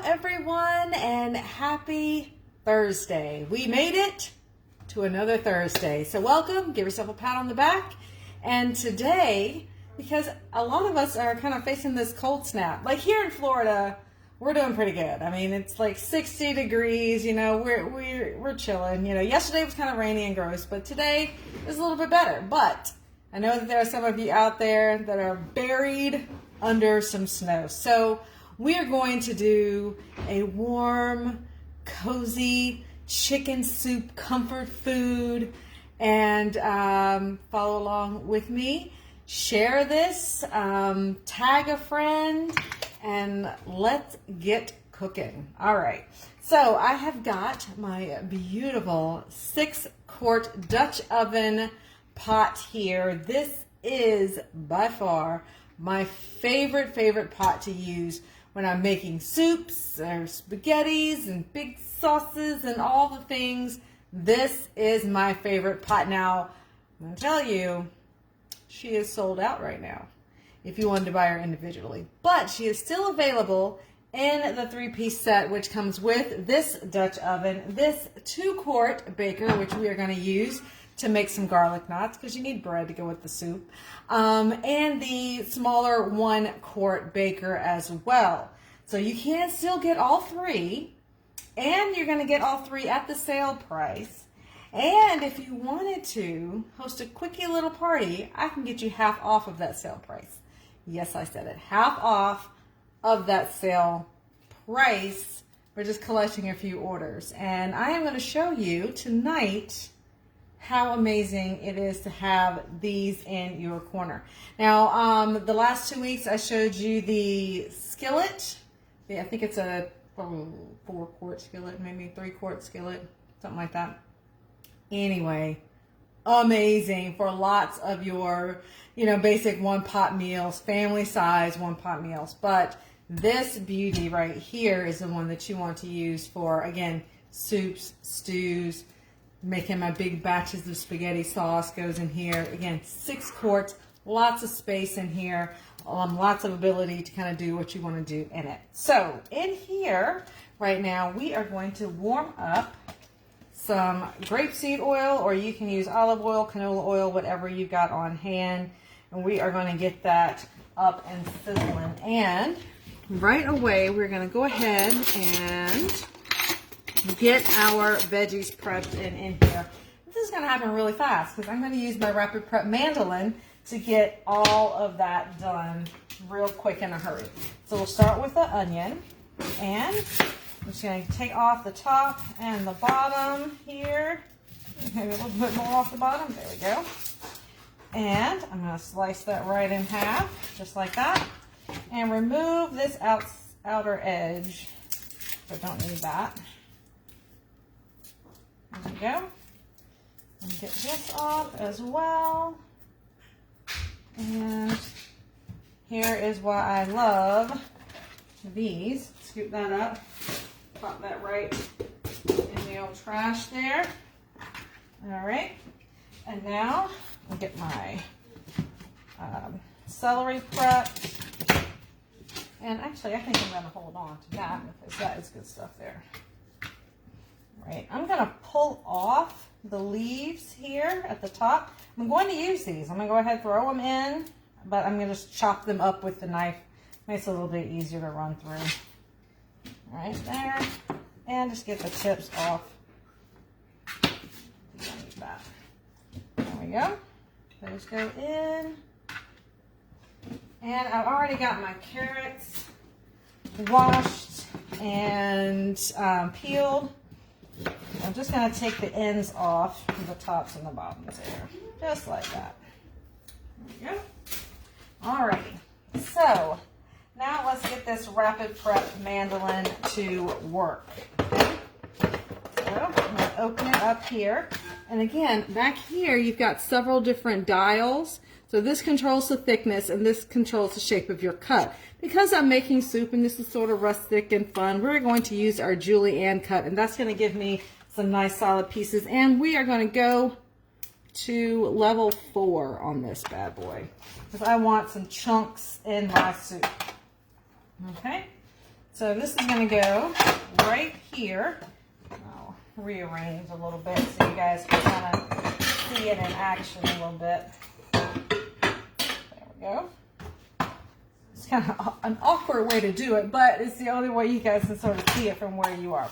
everyone, and happy Thursday. We made it to another Thursday. So welcome, give yourself a pat on the back. And today, because a lot of us are kind of facing this cold snap, like here in Florida, we're doing pretty good. I mean, it's like 60 degrees, you know, we're chilling. You know, yesterday was kind of rainy and gross, but today is a little bit better. But I know that there are some of you out there that are buried under some snow. So we are going to do a warm, cozy chicken soup comfort food, and follow along with me. Share this, tag a friend, and let's get cooking. All right, so I have got my beautiful 6-quart Dutch oven pot here. This is by far my favorite pot to use when I'm making soups or spaghettis and big sauces and all the things. This is my favorite pot. Now, I'm going to tell you, she is sold out right now if you wanted to buy her individually. But she is still available in the 3-piece set, which comes with this Dutch oven, this 2-quart baker, which we are going to use to make some garlic knots because you need bread to go with the soup, and the smaller 1-quart baker as well. So you can still get all three, and you're going to get all three at the sale price. And if you wanted to host a quickie little party, I can get you half off of that sale price. Yes, I said it, half off of that sale price for just collecting a few orders. And I am going to show you tonight how amazing it is to have these in your corner. Now, the last 2 weeks I showed you the skillet. I think it's a 4-quart skillet, maybe 3-quart skillet, something like that. Anyway, amazing for lots of your, basic one-pot meals, family size one-pot meals. But this beauty right here is the one that you want to use for, again, soups, stews. Making my big batches of spaghetti sauce goes in here. Again, 6 quarts, lots of space in here, lots of ability to kind of do what you want to do in it. So in here right now, we are going to warm up some grapeseed oil, or you can use olive oil, canola oil, whatever you've got on hand. And we are going to get that up and sizzling. And right away, we're going to go ahead and get our veggies prepped in here. This is going to happen really fast because I'm going to use my rapid prep mandolin to get all of that done real quick in a hurry. So we'll start with the onion, and I'm just going to take off the top and the bottom here. Maybe a little bit more off the bottom. There we go. And I'm going to slice that right in half, just like that, and remove this outer edge. I don't need that. There we go. And get this off as well. And here is why I love these. Scoop that up. Pop that right in the old trash there. All right. And now I'll get my celery prepped. And actually, I think I'm going to hold on to that because that is good stuff there. Right, I'm going to pull off the leaves here at the top. I'm going to use these. I'm going to go ahead and throw them in, but I'm going to just chop them up with the knife. Makes it a little bit easier to run through. Right there. And just get the tips off. Like that. There we go. Those go in. And I've already got my carrots washed and peeled. I'm just going to take the ends off the tops and the bottoms there, just like that. There we go. Alrighty, so now let's get this rapid prep mandolin to work. Okay. So I'm going to open it up here, and again, back here you've got several different dials. So this controls the thickness and this controls the shape of your cut. Because I'm making soup and this is sort of rustic and fun, we're going to use our Julienne cut, and that's going to give me some nice solid pieces. And we are going to go to level 4 on this bad boy because I want some chunks in my soup. Okay, So this is going to go right here. I'll rearrange a little bit so you guys can kind of see it in action a little bit. There we go. It's kind of an awkward way to do it, but it's the only way you guys can sort of see it from where you are.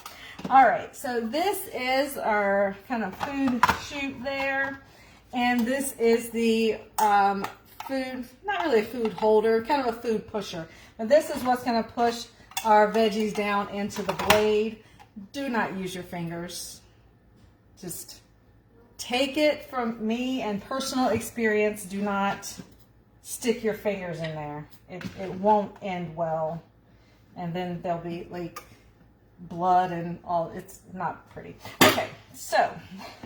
All right, so this is our kind of food chute there, and this is the food, not really a food holder, kind of a food pusher. But this is what's going to push our veggies down into the blade. Do not use your fingers. Just take it from me and personal experience. Do not stick your fingers in there. It won't end well. And then there'll be like blood and all. It's not pretty. Okay, so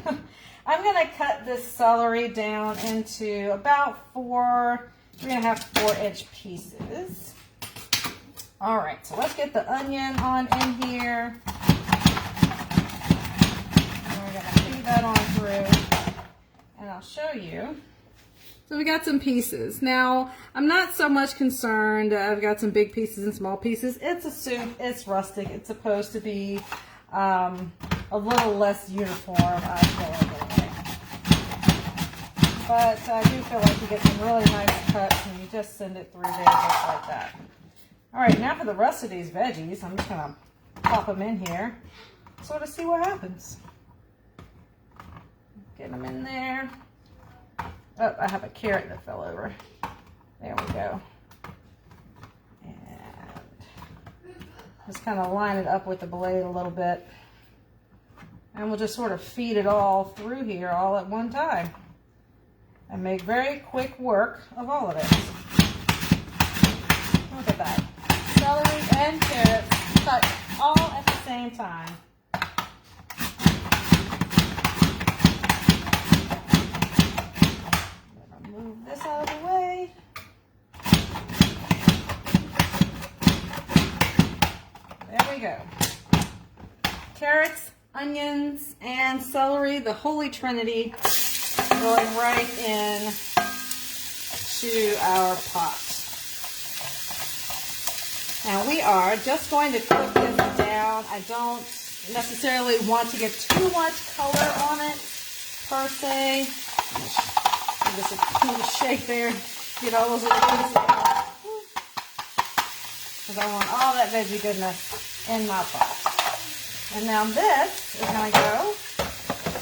I'm going to cut this celery down into about 3.5-4 inch pieces. All right, so let's get the onion on in here. And we're going to feed that on through. And I'll show you. So we got some pieces. Now, I'm not so much concerned. I've got some big pieces and small pieces. It's a soup. It's rustic. It's supposed to be a little less uniform, I feel like, anyway. But I do feel like you get some really nice cuts and you just send it through there just like that. All right, now for the rest of these veggies, I'm just going to pop them in here, sort of see what happens. Get them in there. Oh, I have a carrot that fell over. There we go. And just kind of line it up with the blade a little bit. And we'll just sort of feed it all through here all at one time. And make very quick work of all of it. Look at that. Celery and carrots cut all at the same time. Move this out of the way. There we go. Carrots, onions, and celery, the holy trinity, going right in to our pot. Now we are just going to cook this down. I don't necessarily want to get too much color on it, per se. Give this a cool shake there. Get all those little pieces. Because I want all that veggie goodness in my pot. And now this is going to go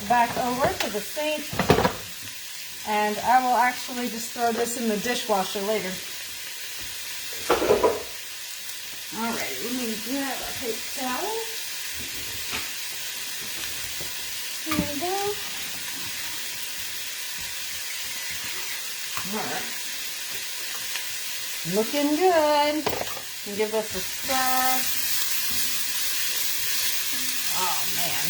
back over to the sink. And I will actually just throw this in the dishwasher later. Alright, let me grab a paper towel. Here we go. Alright. Looking good. And give this a stir. Oh man.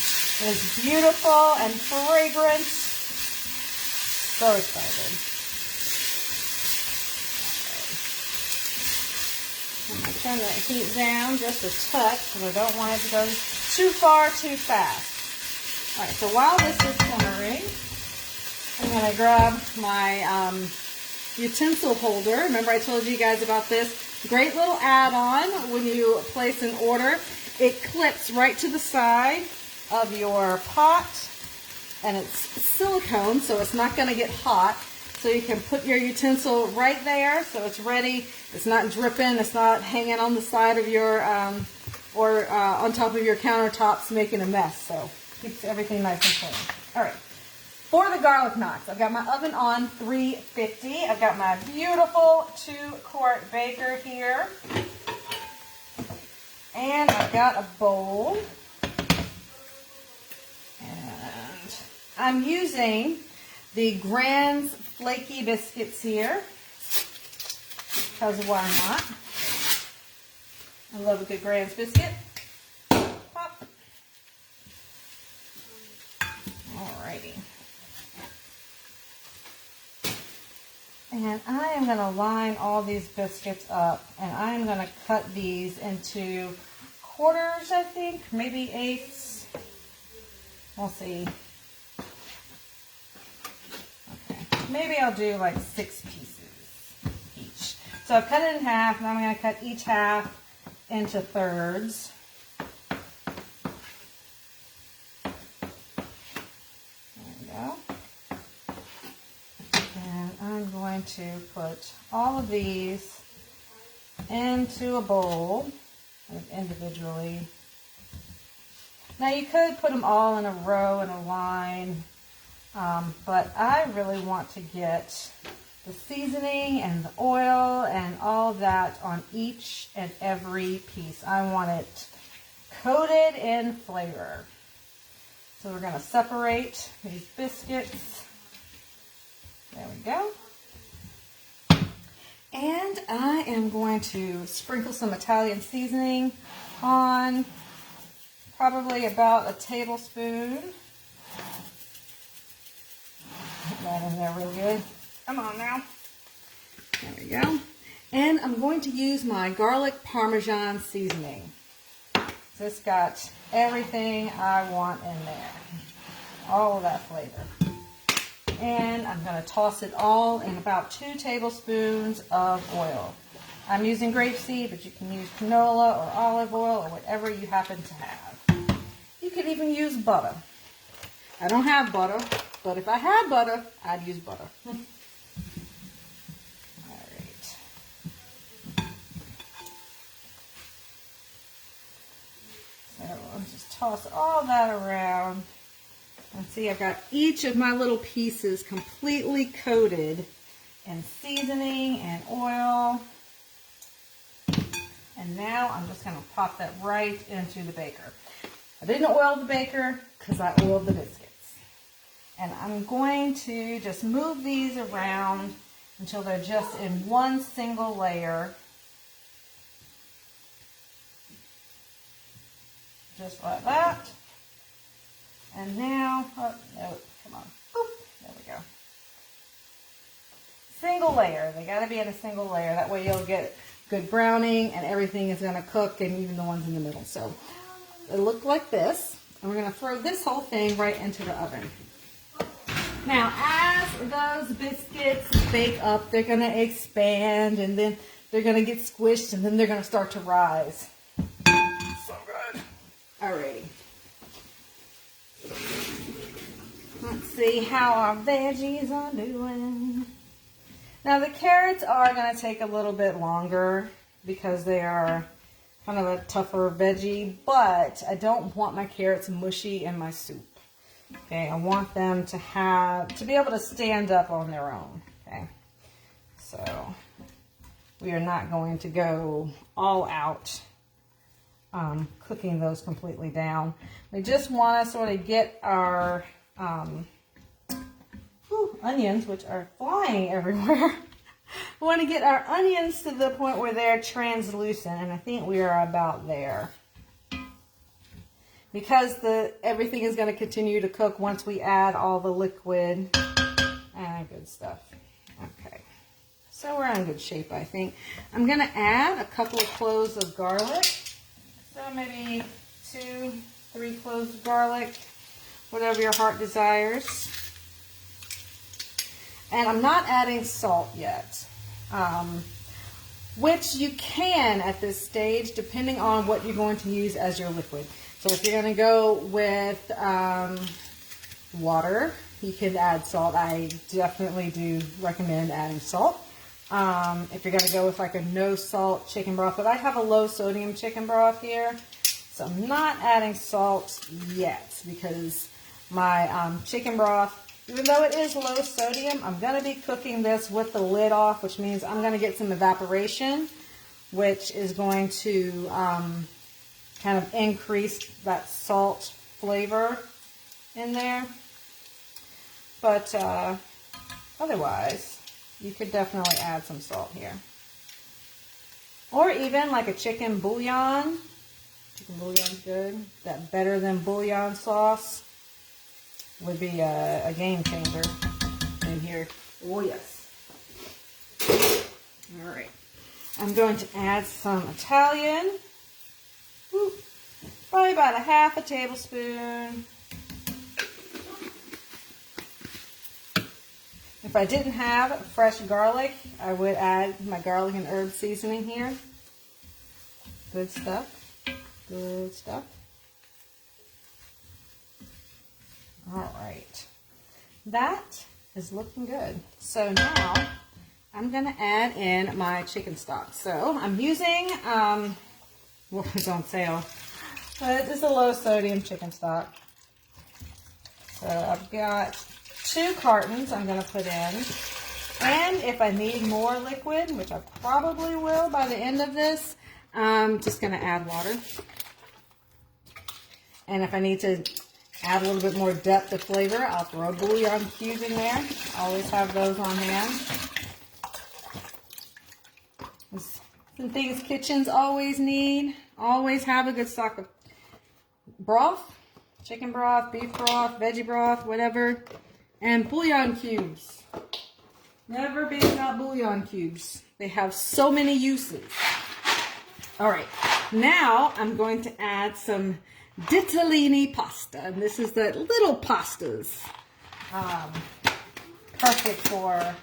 It's beautiful and fragrant. So excited. I'm going to turn the heat down just a touch because I don't want it to go too far too fast. Alright, so while this is simmering, I'm going to grab my utensil holder. Remember I told you guys about this? Great little add-on when you place an order. It clips right to the side of your pot, and it's silicone, so it's not going to get hot. So you can put your utensil right there, so it's ready. It's not dripping. It's not hanging on the side of your, or on top of your countertops making a mess. So keeps everything nice and clean. All right. For the garlic knots, I've got my oven on 350. I've got my beautiful 2-quart baker here. And I've got a bowl. And I'm using the Grand's flaky biscuits here. Because why not? I love a good Grand's biscuit. Pop. Alrighty. And I am going to line all these biscuits up, and I am going to cut these into quarters, I think, maybe 8ths. We'll see. Okay, maybe I'll do like 6 pieces each. So I've cut it in half, and I'm going to cut each half into thirds. There we go. And I'm going to put all of these into a bowl individually. Now you could put them all in a row in a line, but I really want to get the seasoning and the oil and all that on each and every piece. I want it coated in flavor. So we're going to separate these biscuits. There we go. And I am going to sprinkle some Italian seasoning on, probably about a tablespoon. Put that in there real good. Come on now. There we go. And I'm going to use my garlic Parmesan seasoning. This got everything I want in there. All of that flavor. And I'm going to toss it all in about 2 tablespoons of oil. I'm using grapeseed, but you can use canola or olive oil or whatever you happen to have. You could even use butter. I don't have butter, but if I had butter, I'd use butter. Alright. So I'll just toss all that around. And see, I've got each of my little pieces completely coated in seasoning and oil. And now I'm just going to pop that right into the baker. I didn't oil the baker because I oiled the biscuits. And I'm going to just move these around until they're just in one single layer. Just like that. And now, oh, no, come on. Boop, there we go. Single layer. They got to be in a single layer. That way you'll get good browning and everything is going to cook, and even the ones in the middle. So it looked like this. And we're going to throw this whole thing right into the oven. Now, as those biscuits bake up, they're going to expand, and then they're going to get squished, and then they're going to start to rise. So good. Alrighty. Let's see how our veggies are doing. Now the carrots are going to take a little bit longer because they are kind of a tougher veggie, but I don't want my carrots mushy in my soup. Okay, I want them to be able to stand up on their own. Okay, so we are not going to go all out cooking those completely down. We just want to sort of get our onions, which are flying everywhere. We want to get our onions to the point where they're translucent, and I think we are about there. Because everything is going to continue to cook once we add all the liquid and good stuff. Okay, so we're in good shape, I think. I'm going to add a couple of cloves of garlic. So maybe 2, 3 cloves of garlic, whatever your heart desires. And I'm not adding salt yet, which you can at this stage, depending on what you're going to use as your liquid. So if you're going to go with water, you could add salt. I definitely do recommend adding salt. If you're going to go with like a no salt chicken broth, but I have a low sodium chicken broth here, so I'm not adding salt yet because my chicken broth, even though it is low sodium, I'm going to be cooking this with the lid off, which means I'm going to get some evaporation, which is going to kind of increase that salt flavor in there. But otherwise, you could definitely add some salt here. Or even like a chicken bouillon. Chicken bouillon's good. That better than bouillon sauce would be a game changer in here. Oh yes. All right. I'm going to add some Italian. Probably about a half a tablespoon. If I didn't have fresh garlic, I would add my garlic and herb seasoning here. Good stuff. Good stuff. All right. That is looking good. So now I'm going to add in my chicken stock. So I'm using, what was on sale, but it's a low sodium chicken stock. So I've got 2 cartons I'm going to put in. And if I need more liquid, which I probably will by the end of this, I'm just going to add water. And if I need to add a little bit more depth of flavor, I'll throw bouillon cubes in there. Always have those on hand. Some things kitchens always need. Always have a good stock of broth, chicken broth, beef broth, veggie broth, whatever. And bouillon cubes. Never be without bouillon cubes. They have so many uses. All right, now I'm going to add some ditalini pasta. And this is the little pastas. Perfect for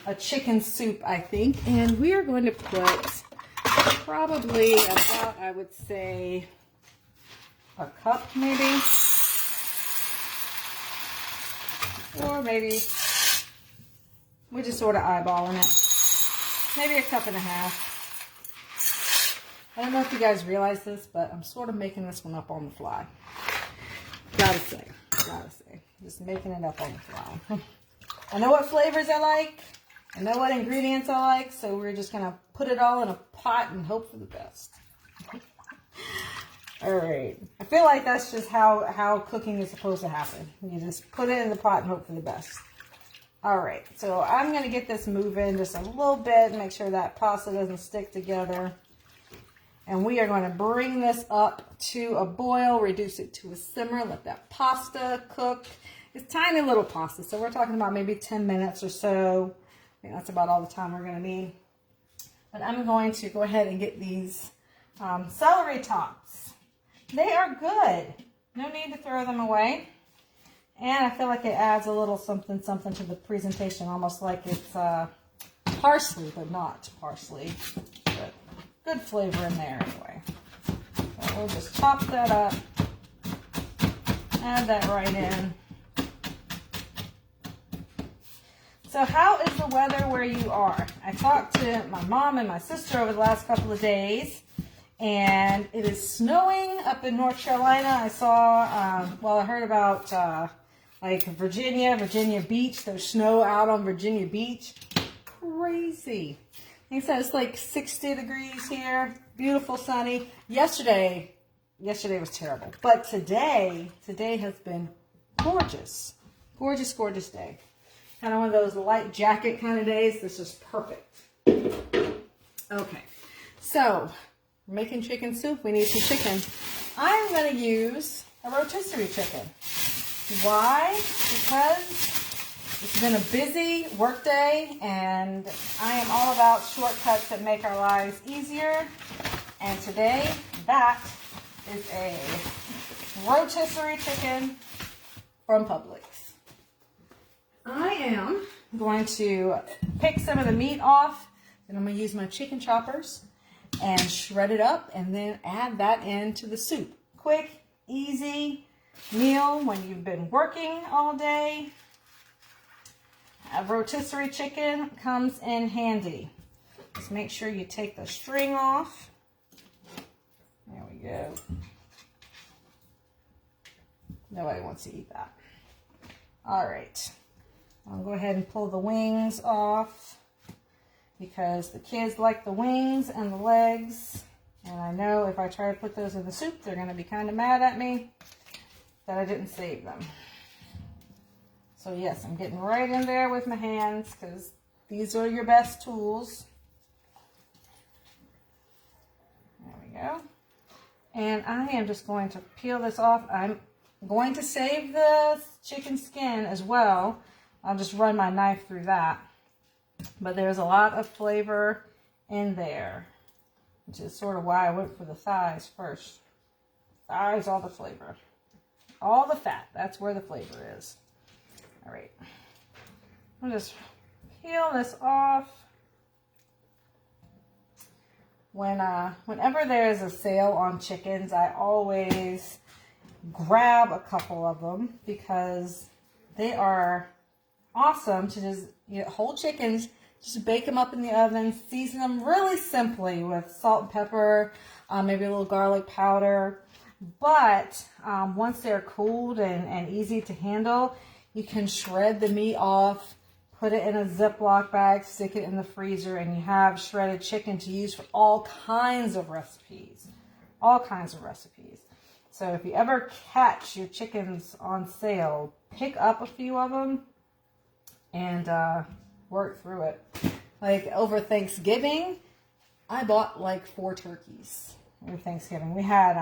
a chicken soup, I think. And we are going to put probably about, I would say, a cup maybe. Or maybe we're just sort of eyeballing it. Maybe a cup and a half. I don't know if you guys realize this, but I'm sort of making this one up on the fly. Gotta say. Just making it up on the fly. I know what flavors I like. I know what ingredients I like, so we're just gonna put it all in a pot and hope for the best. All right. I feel like that's just how cooking is supposed to happen. You just put it in the pot and hope for the best. All right. So I'm gonna get this moving just a little bit, make sure that pasta doesn't stick together. And we are going to bring this up to a boil, reduce it to a simmer, let that pasta cook. It's tiny little pasta, so we're talking about maybe 10 minutes or so. I think that's about all the time we're going to need. But I'm going to go ahead and get these celery tops. They are good. No need to throw them away. And I feel like it adds a little something to the presentation, almost like it's parsley, but not parsley. But good flavor in there anyway. So we'll just chop that up, add that right in. So how is the weather where you are? I talked to my mom and my sister over the last couple of days, and it is snowing up in North Carolina. I saw, I heard about like Virginia Beach. There's snow out on Virginia Beach. Crazy. He said it's like 60 degrees here. Beautiful, sunny. Yesterday was terrible. But today has been gorgeous. Gorgeous day. Kind of one of those light jacket kind of days. This is perfect. Okay. So, we're making chicken soup. We need some chicken. I'm going to use a rotisserie chicken. Why? Because it's been a busy work day, and I am all about shortcuts that make our lives easier. And today, that is a rotisserie chicken from Publix. I am going to pick some of the meat off, and I'm going to use my chicken choppers and shred it up, and then add that into the soup. Quick, easy meal when you've been working all day. A rotisserie chicken comes in handy. Just make sure you take the string off. There we go. Nobody wants to eat that. All right. I'll go ahead and pull the wings off because the kids like the wings and the legs. And I know if I try to put those in the soup, they're going to be kind of mad at me that I didn't save them. So yes, I'm getting right in there with my hands because these are your best tools. There we go. And I am just going to peel this off. I'm going to save the chicken skin as well. I'll just run my knife through that. But there's a lot of flavor in there, which is sort of why I went for the thighs first. Thighs, all the flavor. All the fat, that's where the flavor is. All right, I'll just peel this off. whenever there's a sale on chickens, I always grab a couple of them because they are awesome to just, whole chickens, just bake them up in the oven, season them really simply with salt and pepper, maybe a little garlic powder. But once they're cooled and easy to handle, you can shred the meat off, put it in a Ziploc bag, stick it in the freezer, and you have shredded chicken to use for all kinds of recipes. All kinds of recipes. So if you ever catch your chickens on sale, pick up a few of them and work through it. Like over Thanksgiving, I bought like 4 turkeys over Thanksgiving. We had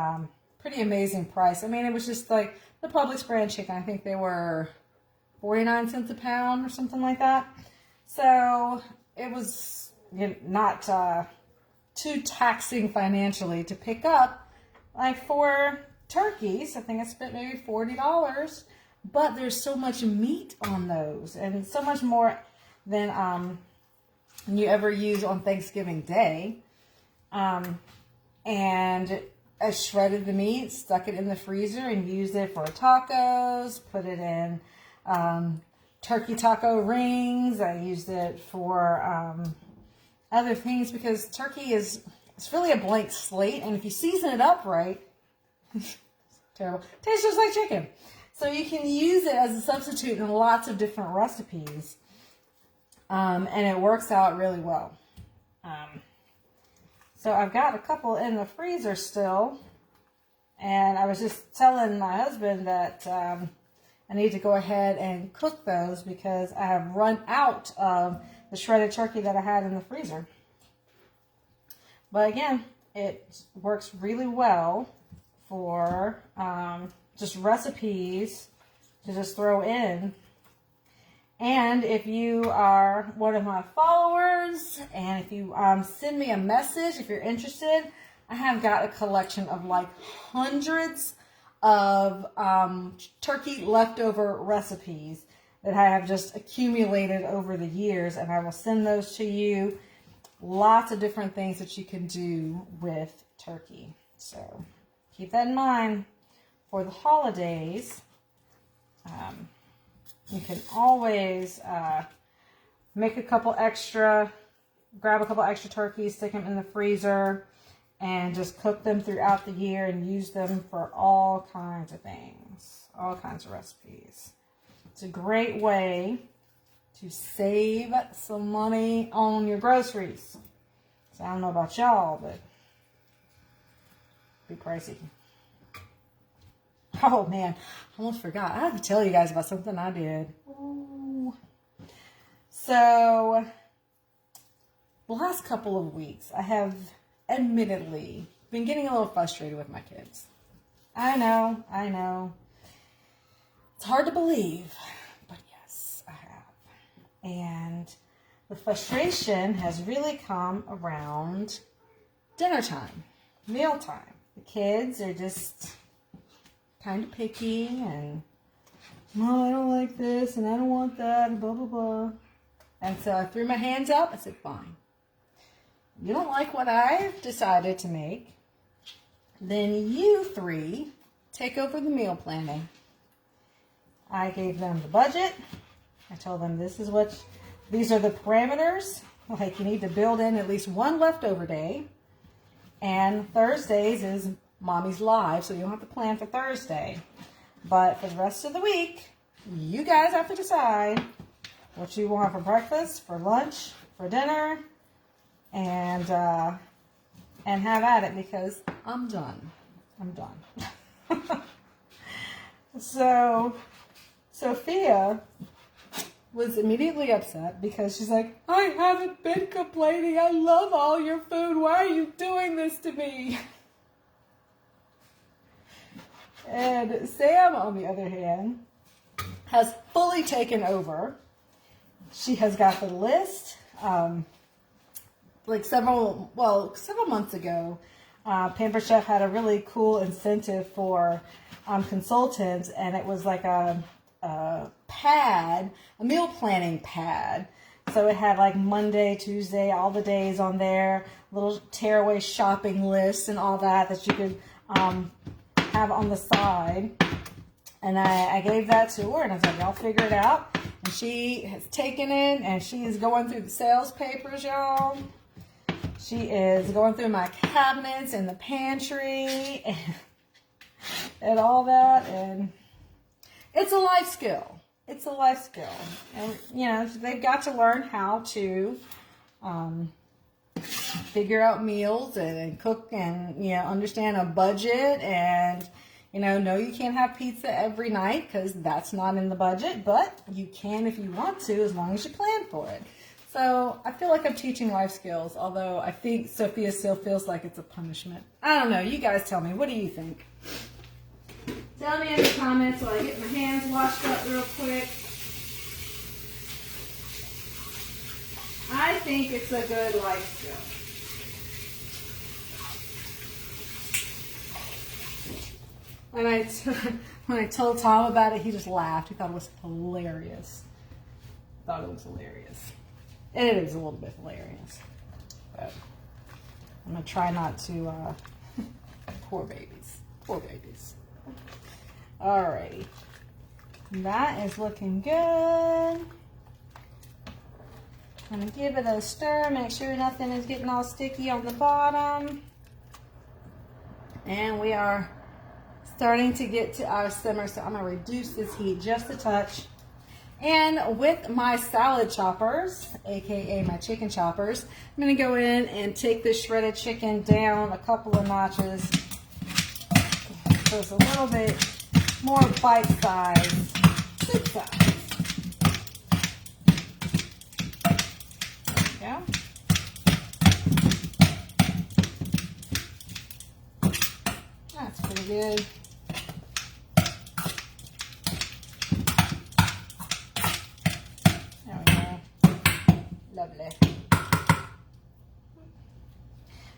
pretty amazing price. I mean, it was just like the Publix brand chicken. I think they were 49 cents a pound or something like that. So it was not too taxing financially to pick up like 4 turkeys. I think I spent maybe $40, but there's so much meat on those and so much more than you ever use on Thanksgiving Day. And I shredded the meat, stuck it in the freezer, and used it for tacos, put it in turkey taco rings. I used it for other things because turkey it's really a blank slate, and if you season it up right, terrible, tastes just like chicken. So you can use it as a substitute in lots of different recipes, and it works out really well. So I've got a couple in the freezer still, and I was just telling my husband that I need to go ahead and cook those because I have run out of the shredded turkey that I had in the freezer. But again, it works really well for just recipes to just throw in. And if you are one of my followers, and if you send me a message, if you're interested, I have got a collection of like hundreds of turkey leftover recipes that I have just accumulated over the years, and I will send those to you. Lots of different things that you can do with turkey. So keep that in mind for the holidays. You can always make a couple extra, grab a couple extra turkeys, stick them in the freezer, and just cook them throughout the year and use them for all kinds of things, all kinds of recipes. It's a great way to save some money on your groceries. So I don't know about y'all, but it'd be pricey. Oh man, I almost forgot. I have to tell you guys about something I did. Ooh. So, the last couple of weeks, I have admittedly been getting a little frustrated with my kids. I know. It's hard to believe, but yes, I have. And the frustration has really come around dinner time, meal time. The kids are just kind of picky and, Mom, I don't like this and I don't want that and blah, blah, blah. And so I threw my hands up. I said, fine. You don't like what I've decided to make, then you 3 take over the meal planning. I gave them the budget. I told them these are the parameters. Like you need to build in at least 1 leftover day. And Thursdays is Mommy's live, so you don't have to plan for Thursday. But for the rest of the week, you guys have to decide what you want for breakfast, for lunch, for dinner, and have at it because I'm done. So Sophia was immediately upset because she's like, I haven't been complaining. I love all your food. Why are you doing this to me? And Sam, on the other hand, has fully taken over. She has got the list. Like several months ago, Pamper Chef had a really cool incentive for consultants, and it was like a pad, a meal planning pad So it had like Monday, Tuesday, all the days on there, little tearaway shopping lists and all that you could have on the side. And I gave that to her, and I said, y'all figure it out. And she has taken it, and she is going through the sales papers, y'all. She is going through my cabinets in the pantry and all that. And it's a life skill. It's a life skill. And, you know, they've got to learn how to figure out meals and cook and, you know, understand a budget and, you know, no, you can't have pizza every night because that's not in the budget, but you can if you want to, as long as you plan for it. So I feel like I'm teaching life skills, although I think Sophia still feels like it's a punishment. I don't know. You guys tell me. What do you think? Tell me in the comments while I get my hands washed up real quick. I think it's a good life skill. When I told Tom about it, he just laughed. He thought it was hilarious. And it is a little bit hilarious. But I'm going to try not to... poor babies. Poor babies. Alrighty. That is looking good. I'm going to give it a stir. Make sure nothing is getting all sticky on the bottom. And we are starting to get to our simmer, so I'm going to reduce this heat just a touch. And with my salad choppers, aka my chicken choppers, I'm going to go in and take this shredded chicken down a couple of notches so it's a little bit more bite-sized, soup size. There we go. That's pretty good. Lovely.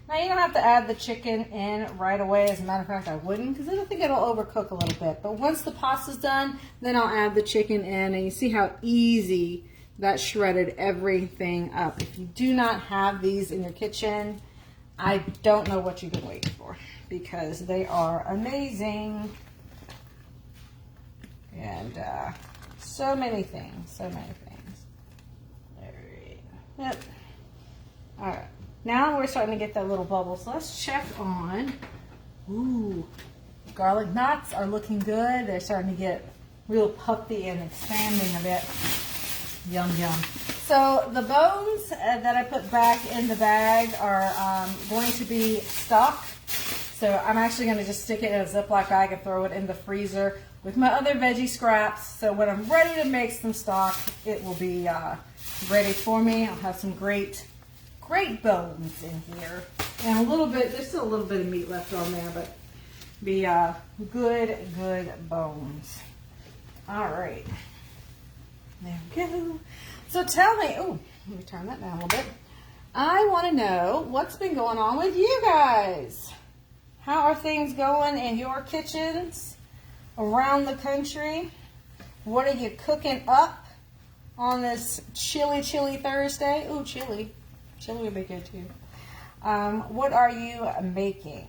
Now you don't have to add the chicken in right away. As a matter of fact, I wouldn't, because I don't think it'll overcook a little bit. But once the pasta's done, then I'll add the chicken in, and you see how easy that shredded everything up. If you do not have these in your kitchen, I don't know what you've been waiting for, because they are amazing. And so many things, so many things. Yep. All right. Now we're starting to get that little bubble. So let's check on. Ooh, garlic knots are looking good. They're starting to get real puffy and expanding a bit. Yum, yum. So the bones that I put back in the bag are going to be stock. So I'm actually going to just stick it in a Ziploc bag and throw it in the freezer with my other veggie scraps. So when I'm ready to make some stock, it will be ready for me. I'll have some great bones in here. And a little bit, there's still a little bit of meat left on there, but be good bones. All right. There we go. So tell me, oh, let me turn that down a little bit. I want to know what's been going on with you guys. How are things going in your kitchens around the country? What are you cooking up on this chilly Thursday? Ooh, chili. Chili would be good too. What are you making?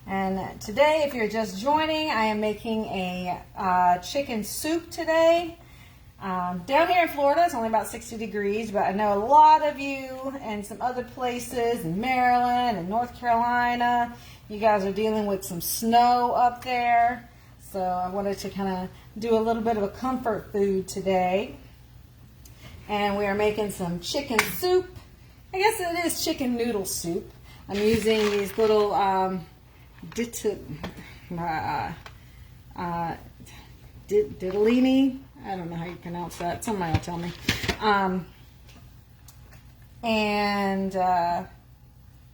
And today, if you're just joining, I am making a chicken soup today. Down here in Florida, it's only about 60 degrees, but I know a lot of you and some other places in Maryland and North Carolina, you guys are dealing with some snow up there. So I wanted to kind of do a little bit of a comfort food today. And we are making some chicken soup. I guess it is chicken noodle soup. I'm using these little ditalini. I don't know how you pronounce that. Somebody will tell me.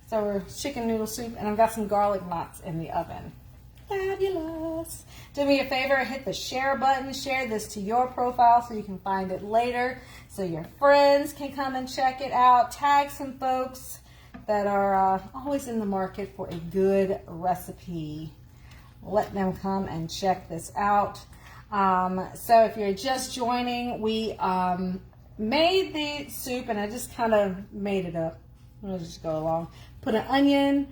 So we're chicken noodle soup, and I've got some garlic knots in the oven. Fabulous. Do me a favor, hit the share button. Share this to your profile so you can find it later, so your friends can come and check it out. Tag some folks that are always in the market for a good recipe. Let them come and check this out. So if you're just joining, we made the soup and I just kind of made it up. I'll just go along. Put an onion,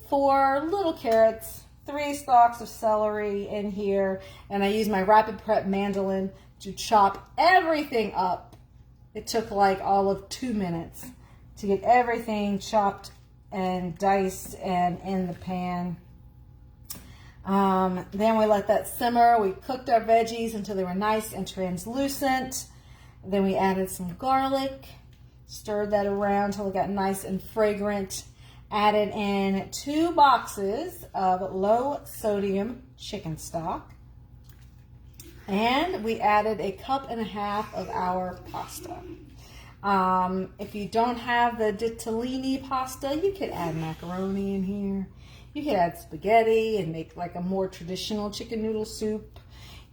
4 little carrots, 3 stalks of celery in here, and I used my Rapid Prep mandolin to chop everything up. It took like all of 2 minutes to get everything chopped and diced and in the pan. Then we let that simmer. We cooked our veggies until they were nice and translucent. Then we added some garlic, stirred that around until it got nice and fragrant. Added in 2 boxes of low sodium chicken stock. And we added a 1.5 cups of our pasta. If you don't have the ditalini pasta, you could add macaroni in here. You could add spaghetti and make like a more traditional chicken noodle soup.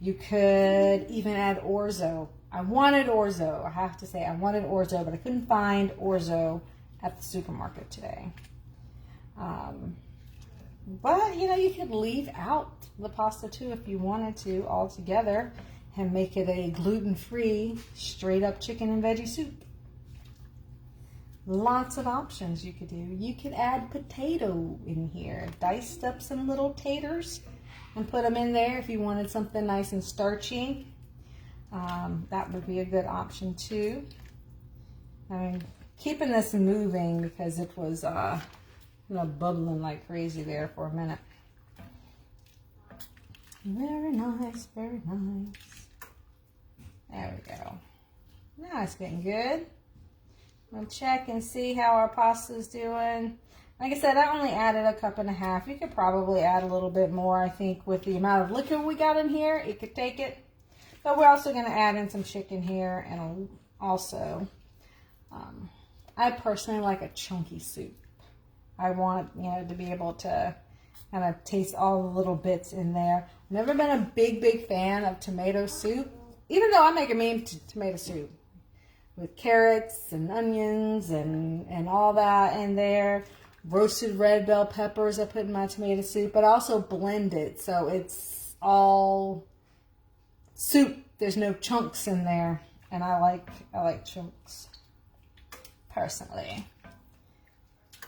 You could even add orzo. I wanted orzo. I have to say I wanted orzo, but I couldn't find orzo at the supermarket today. But you know, you could leave out the pasta too if you wanted to altogether and make it a gluten-free, straight up chicken and veggie soup. Lots of options you could do. You could add potato in here. Diced up some little taters and put them in there if you wanted something nice and starchy. That would be a good option too. I mean, keeping this moving because it was bubbling like crazy there for a minute. Very nice, very nice. There we go. Now it's getting good. We'll check and see how our pasta's doing. Like I said, I only added a 1.5 cups. You could probably add a little bit more. I think with the amount of liquid we got in here, it could take it. But we're also going to add in some chicken here, and also, I personally like a chunky soup. I want, to be able to kind of taste all the little bits in there. I've never been a big fan of tomato soup, even though I make a mean tomato soup with carrots and onions and all that in there. Roasted red bell peppers I put in my tomato soup, but I also blend it so it's all soup. There's no chunks in there, and I like chunks personally.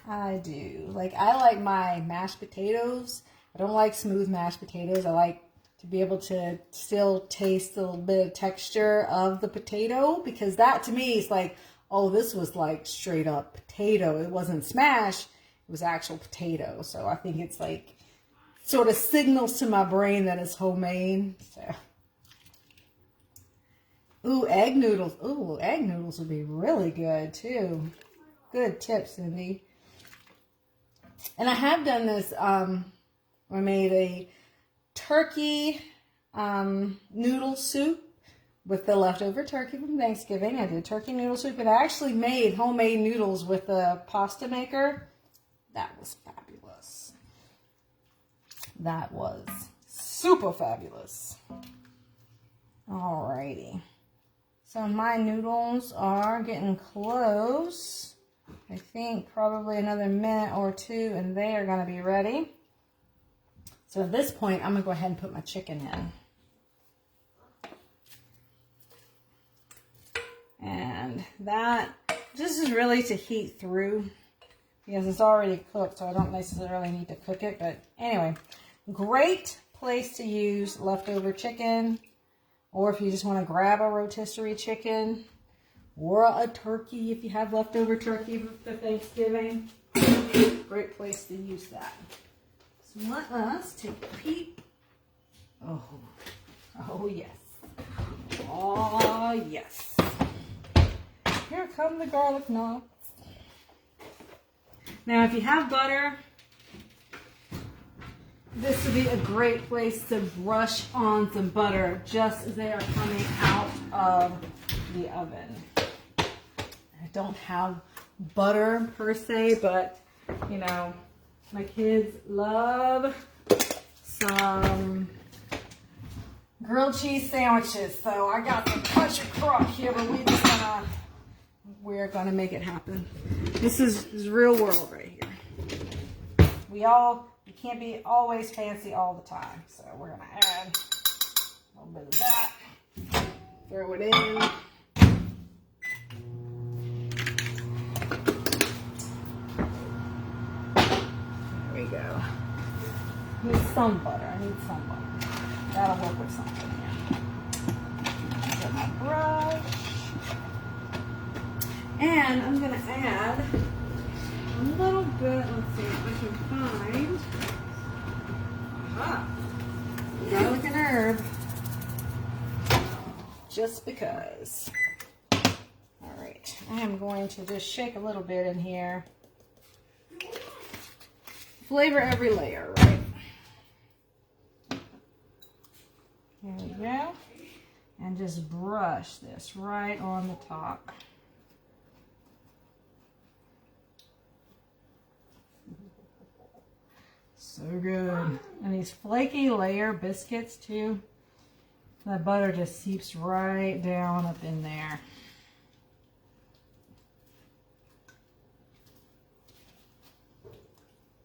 I do. I like my mashed potatoes. I don't like smooth mashed potatoes. I like to be able to still taste a little bit of texture of the potato, because that to me is like, oh, this was like straight up potato. It wasn't smashed. It was actual potato. So I think it's like sort of signals to my brain that it's homemade. So. Ooh, egg noodles. Ooh, egg noodles would be really good too. Good tip, Cindy. And I have done this. I made a turkey noodle soup with the leftover turkey from Thanksgiving. I did turkey noodle soup, and I actually made homemade noodles with a pasta maker. That was fabulous. That was super fabulous. Alrighty. So my noodles are getting close. I think probably another minute or 2 and they are going to be ready. So at this point, I'm going to go ahead and put my chicken in. And that just is really to heat through because it's already cooked, so I don't necessarily need to cook it. But anyway, great place to use leftover chicken, or if you just want to grab a rotisserie chicken, or a turkey if you have leftover turkey for Thanksgiving. Great place to use that. So let us take a peek. Oh yes. Oh yes. Here come the garlic knots. Now if you have butter, this would be a great place to brush on some butter just as they are coming out of the oven. I don't have butter per se, but my kids love some grilled cheese sandwiches. So I got some country crock here, but we're gonna make it happen. This is real world right here. You can't be always fancy all the time. So we're gonna add a little bit of that. Throw it in. Need some butter. I need some butter. That'll work with something here. Get my brush. And I'm going to add a little bit, let's see if I can find, garlic and herb, just because. All right, I am going to just shake a little bit in here. Flavor every layer, right? There we go. And just brush this right on the top. So good. And these flaky layer biscuits too. The butter just seeps right down up in there.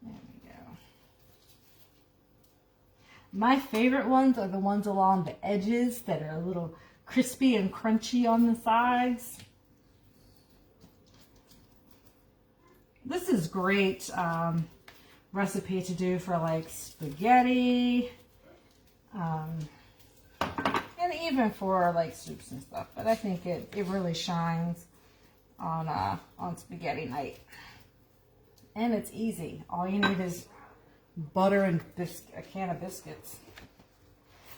There we go. My favorite ones are the ones along the edges that are a little crispy and crunchy on the sides. This is great recipe to do for like spaghetti, and even for like soups and stuff. But I think it really shines on spaghetti night. And it's easy. All you need is butter and a can of biscuits.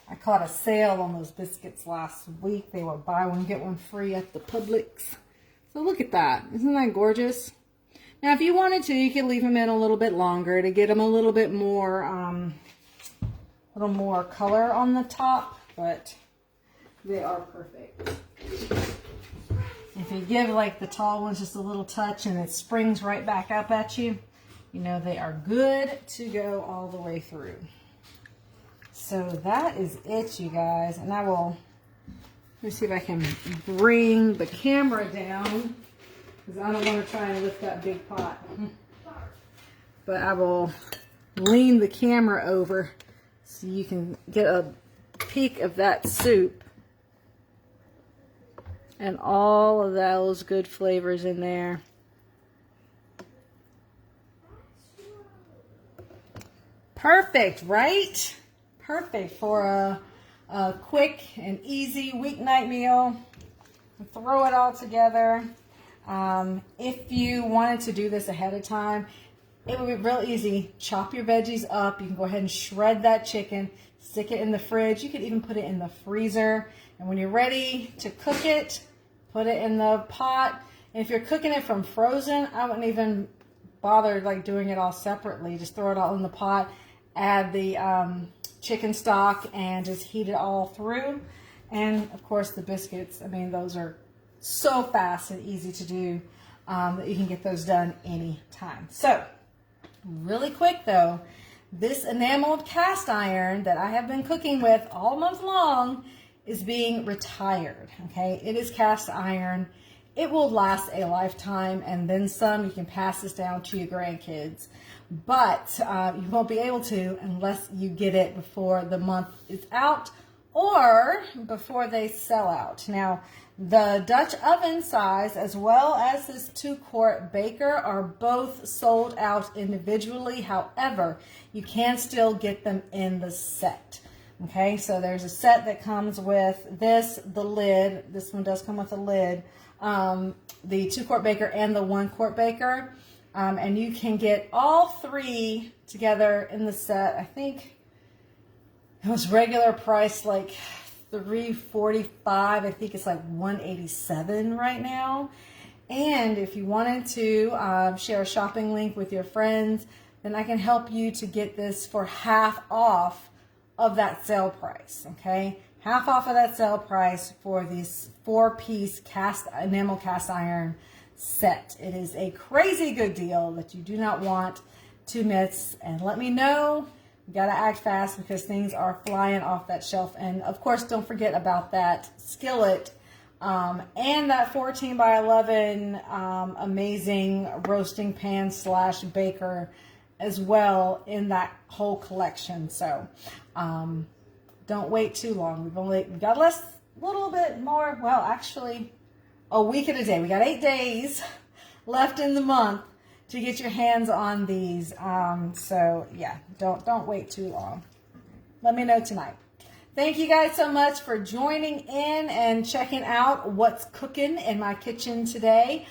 I caught a sale on those biscuits last week. They were buy one get one free at the Publix. So look at that. Isn't that gorgeous? Now, if you wanted to, you could leave them in a little bit longer to get them a little bit more, color on the top, but they are perfect. If you give like the tall ones just a little touch and it springs right back up at you, you know they are good to go all the way through. So that is it, you guys. And I will, let me see if I can bring the camera down, because I don't want to try and lift that big pot. But I will lean the camera over so you can get a peek of that soup and all of those good flavors in there. Perfect, right? Perfect for a quick and easy weeknight meal. Throw it all together. If you wanted to do this ahead of time, it would be real easy. Chop your veggies up. You can go ahead and shred that chicken, stick it in the fridge. You could even put it in the freezer. And when you're ready to cook it, put it in the pot. And if you're cooking it from frozen, I wouldn't even bother like doing it all separately. Just throw it all in the pot, add the chicken stock, and just heat it all through. And of course the biscuits, I mean, those are so fast and easy to do that you can get those done anytime. So really quick though, this enameled cast iron that I have been cooking with all month long is being retired. Okay, it is cast iron. It will last a lifetime and then some. You can pass this down to your grandkids, but you won't be able to unless you get it before the month is out or before they sell out. Now, the Dutch oven size as well as this 2-quart baker are both sold out individually. However, you can still get them in the set. Okay, so there's a set that comes with this, the lid. This one does come with a lid. The 2-quart baker and the 1-quart baker. And you can get all three together in the set. I think it was regular price like $345. I think it's like $187 right now. And if you wanted to share a shopping link with your friends, then I can help you to get this for half off of that sale price. Okay, half off of that sale price for this 4-piece enamel cast iron set. It is a crazy good deal that you do not want to miss. And let me know. You gotta act fast because things are flying off that shelf. And of course, don't forget about that skillet and that 14 by 11 amazing roasting pan / baker as well in that whole collection. So don't wait too long. We've got a little bit more. Well, actually, a week and a day. We got 8 days left in the month. to get your hands on these. So yeah, don't wait too long. Let me know tonight. Thank you guys so much for joining in and checking out what's cooking in my kitchen today.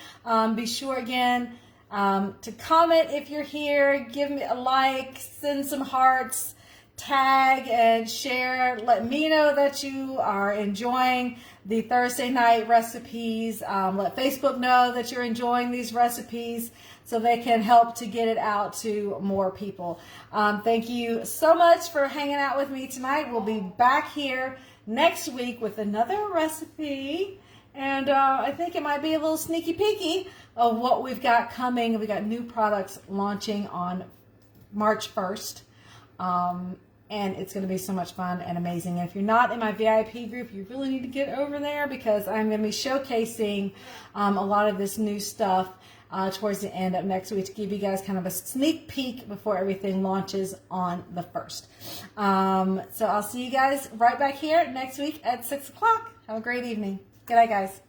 Be sure again to comment if you're here, give me a like, send some hearts, tag and share. Let me know that you are enjoying the Thursday night recipes. Let Facebook know that you're enjoying these recipes so they can help to get it out to more people. Thank you so much for hanging out with me tonight. We'll be back here next week with another recipe. And I think it might be a little sneaky peeky of what we've got coming. We got new products launching on March 1st. And it's going to be so much fun and amazing. And if you're not in my VIP group, you really need to get over there because I'm going to be showcasing a lot of this new stuff towards the end of next week to give you guys kind of a sneak peek before everything launches on the 1st. So I'll see you guys right back here next week at 6 o'clock. Have a great evening. Good night, guys.